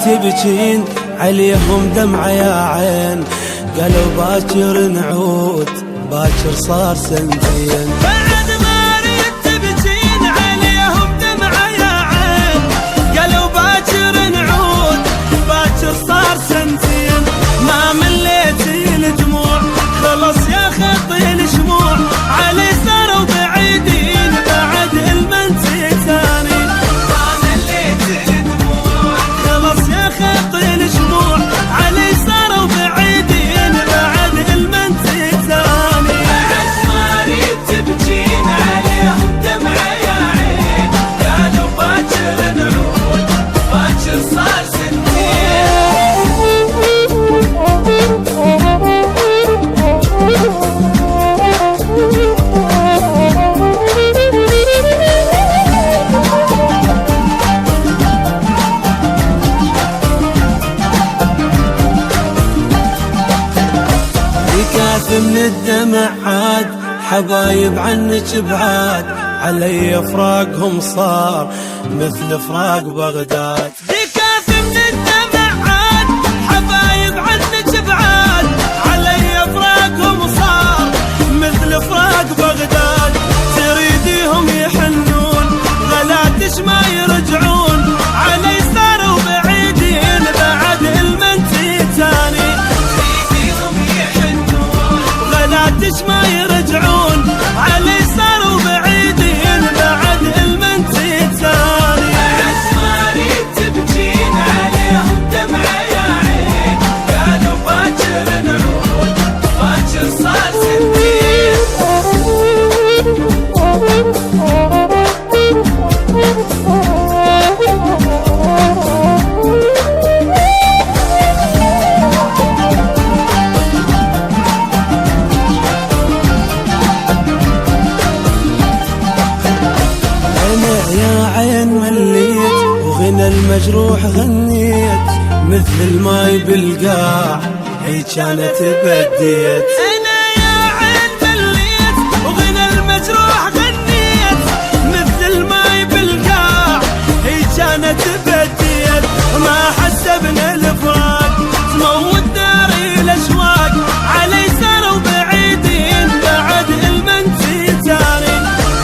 تبكين عليهم دمعة يا عين، قالوا باكر نعود باكر صار سنتين. بعد ما ريت تبكين عليهم دمعة يا عين، قالوا باكر نعود باكر صار سنتين. ما مليتي الدموع خلص يا خطي الشموع، علي صاروا بعيدين بعد المنتي ثاني. ما مليتي الدموع خلص يا خطي الشموع، علي صاروا بعيدين بعد المنتي ثاني. بعد ما ريت تبكين عليهم دمعة يا عين، قالوا باكر نعود باكر صار سنتين. من الدمع عاد حبايب عنك بعاد، علي فراقهم صار مثل فراق بغداد. ذكاث من الدمع عاد حبايب عنك بعاد، علي فراقهم صار مثل فراق بغداد. تريديهم يحنون غلاتش ما يرجعون، علي صاروا بعيدين بعد المنتي تاني. غلاتش ما يرجعون، علي صاروا بعيدين بعد المنتي ثاني. بعد ما ريت تبكين عليهم دمعة يا عين، قالوا باكر نعود باكر صار سنتين. وغنى المجروح غنيت مثل الماي بالقاع، هي كانت بديت. انا يا عين مليت وغنى المجروح غنيت مثل الماي بالقاع، هي كانت بديت. ما حسبنا الفراق تموت ناري الاشواق، علي صاروا بعيدين بعد المنتي تاني.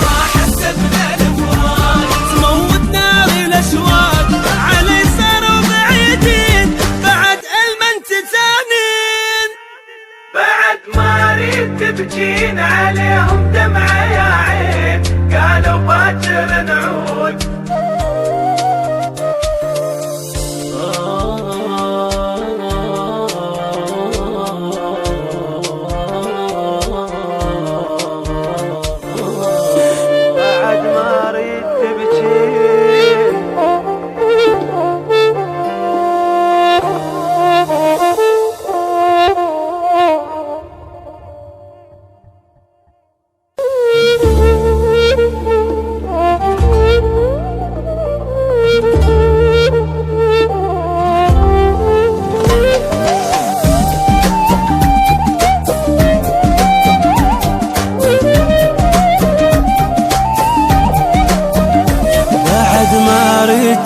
ما حسبنا الفراق تموت ناري الاشواق، علي صاروا بعيدين بعد المنتي تاني. بعد ما ريت تبكين عليهم دمعة يا عين، قالوا باكر نعود. بعد ما ريت تبكين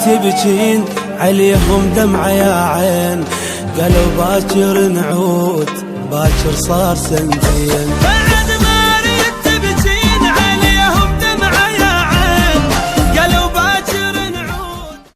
تبكين عليهم دمعة يا عين، قالوا باكر نعود باكر صار سنتين.